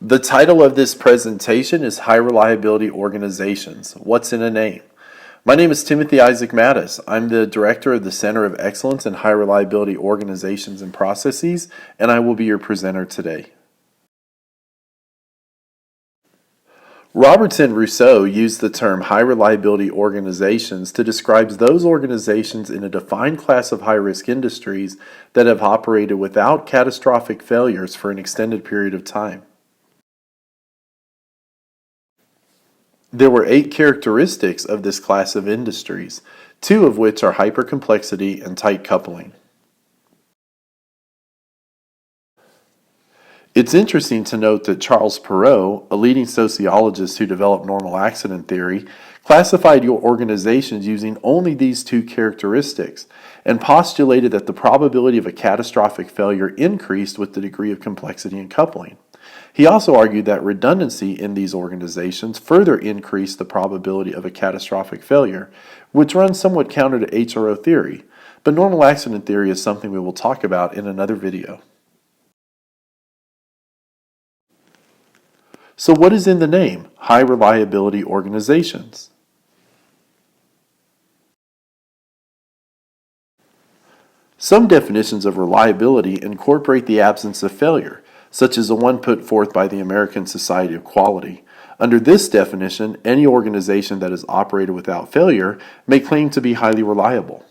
The title of this presentation is High Reliability Organizations. What's in a name? My name is Timothy Isaac Mattis. I'm the Director of the Center of Excellence in High Reliability Organizations and Processes, and I will be your presenter today. Robertson Rousseau used the term high reliability organizations to describe those organizations in a defined class of high-risk industries that have operated without catastrophic failures for an extended period of time. There were 8 characteristics of this class of industries, 2 of which are hypercomplexity and tight coupling. It's interesting to note that Charles Perrow, a leading sociologist who developed normal accident theory, classified your organizations using only these 2 characteristics and postulated that the probability of a catastrophic failure increased with the degree of complexity and coupling. He also argued that redundancy in these organizations further increased the probability of a catastrophic failure, which runs somewhat counter to HRO theory, but normal accident theory is something we will talk about in another video. So what is in the name, high reliability organizations? Some definitions of reliability incorporate the absence of failure, such as the one put forth by the American Society of Quality. Under this definition, any organization that has operated without failure may claim to be highly reliable.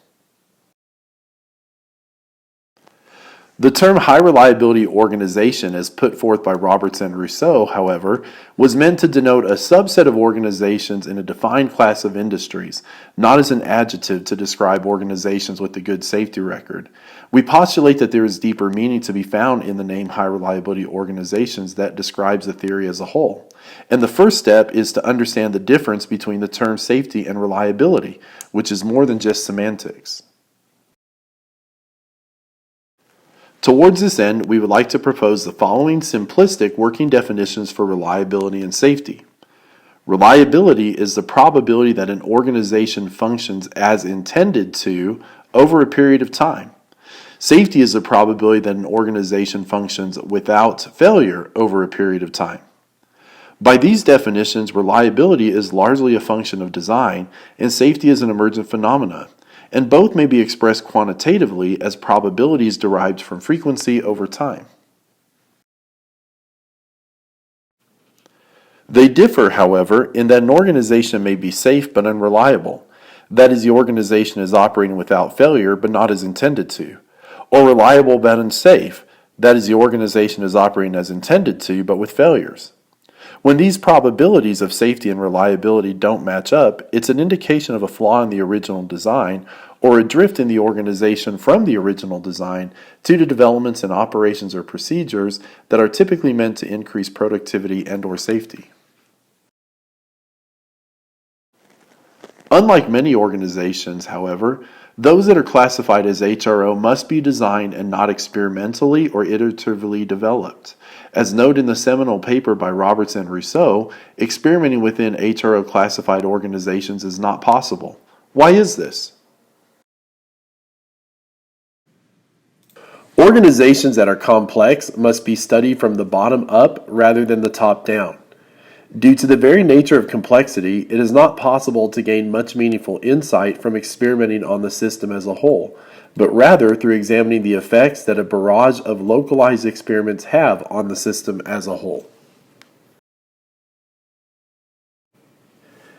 The term high reliability organization, as put forth by Robertson Rousseau, however, was meant to denote a subset of organizations in a defined class of industries, not as an adjective to describe organizations with a good safety record. We postulate that there is deeper meaning to be found in the name high reliability organizations that describes the theory as a whole. And the first step is to understand the difference between the terms safety and reliability, which is more than just semantics. Towards this end, we would like to propose the following simplistic working definitions for reliability and safety. Reliability is the probability that an organization functions as intended to over a period of time. Safety is the probability that an organization functions without failure over a period of time. By these definitions, reliability is largely a function of design, and safety is an emergent phenomenon, and both may be expressed quantitatively as probabilities derived from frequency over time. They differ, however, in that an organization may be safe but unreliable. That is, the organization is operating without failure but not as intended to. Or reliable but unsafe. That is, the organization is operating as intended to but with failures. When these probabilities of safety and reliability don't match up, it's an indication of a flaw in the original design or a drift in the organization from the original design due to developments in operations or procedures that are typically meant to increase productivity and/or safety. Unlike many organizations, however, those that are classified as HRO must be designed and not experimentally or iteratively developed. As noted in the seminal paper by Robertson Rousseau, experimenting within HRO classified organizations is not possible. Why is this? Organizations that are complex must be studied from the bottom up rather than the top down. Due to the very nature of complexity, it is not possible to gain much meaningful insight from experimenting on the system as a whole, but rather through examining the effects that a barrage of localized experiments have on the system as a whole.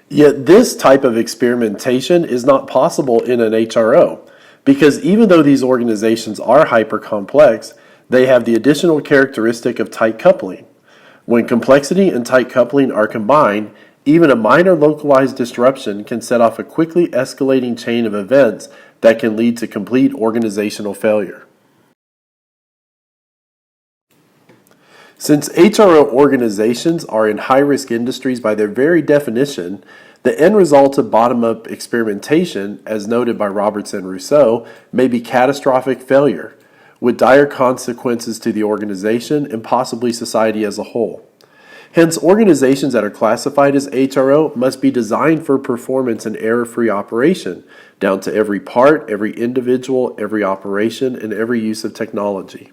Yet this type of experimentation is not possible in an HRO, because even though these organizations are hyper-complex, they have the additional characteristic of tight coupling. When complexity and tight coupling are combined, even a minor localized disruption can set off a quickly escalating chain of events that can lead to complete organizational failure. Since HRO organizations are in high-risk industries by their very definition, the end result of bottom-up experimentation, as noted by Robertson Rousseau, may be catastrophic failure, with dire consequences to the organization and possibly society as a whole. Hence, organizations that are classified as HRO must be designed for performance and error-free operation, down to every part, every individual, every operation, and every use of technology.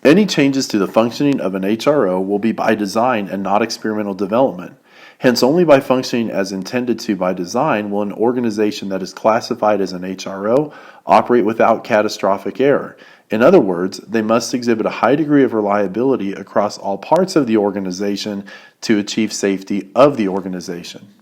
Any changes to the functioning of an HRO will be by design and not experimental development. Hence, only by functioning as intended to by design will an organization that is classified as an HRO operate without catastrophic error. In other words, they must exhibit a high degree of reliability across all parts of the organization to achieve safety of the organization.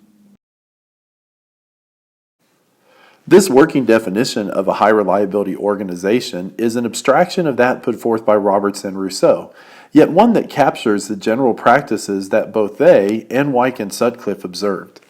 This working definition of a high reliability organization is an abstraction of that put forth by Roberts and Rousseau, yet one that captures the general practices that both they and Wyke and Sutcliffe observed.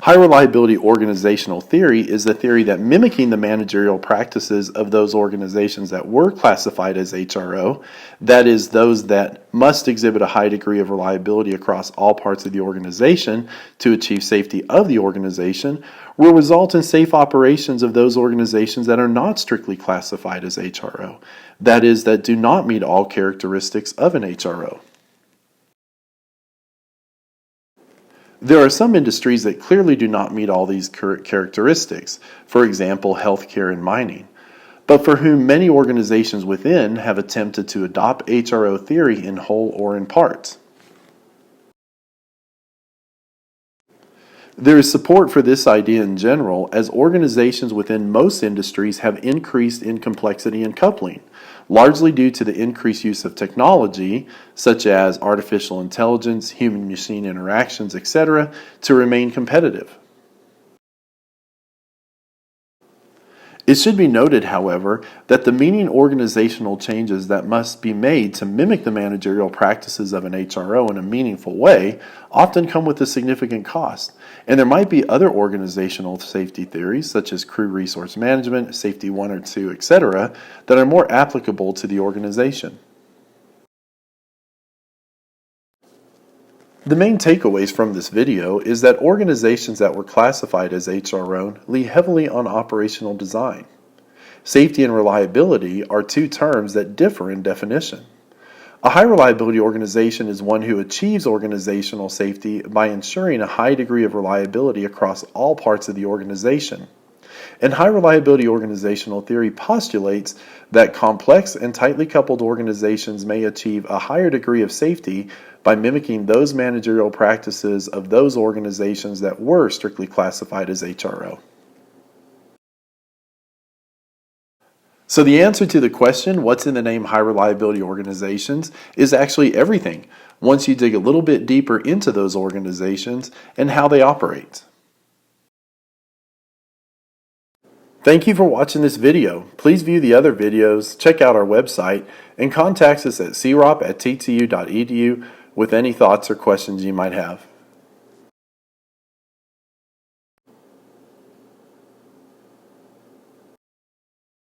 High reliability organizational theory is the theory that mimicking the managerial practices of those organizations that were classified as HRO, that is, those that must exhibit a high degree of reliability across all parts of the organization to achieve safety of the organization, will result in safe operations of those organizations that are not strictly classified as HRO, that is, that do not meet all characteristics of an HRO. There are some industries that clearly do not meet all these characteristics, for example, healthcare and mining, but for whom many organizations within have attempted to adopt HRO theory in whole or in part. There is support for this idea in general, as organizations within most industries have increased in complexity and coupling, largely due to the increased use of technology, such as artificial intelligence, human-machine interactions, etc., to remain competitive. It should be noted, however, that the meaning organizational changes that must be made to mimic the managerial practices of an HRO in a meaningful way often come with a significant cost, and there might be other organizational safety theories, such as crew resource management, safety 1 or 2, etc., that are more applicable to the organization. The main takeaways from this video is that organizations that were classified as HRO lean heavily on operational design. Safety and reliability are two terms that differ in definition. A high reliability organization is one who achieves organizational safety by ensuring a high degree of reliability across all parts of the organization. And high reliability organizational theory postulates that complex and tightly coupled organizations may achieve a higher degree of safety by mimicking those managerial practices of those organizations that were strictly classified as HRO. So the answer to the question, what's in the name high reliability organizations, is actually everything, once you dig a little bit deeper into those organizations and how they operate. Thank you for watching this video. Please view the other videos, check out our website, and contact us at CEHROP@ttu.edu with any thoughts or questions you might have.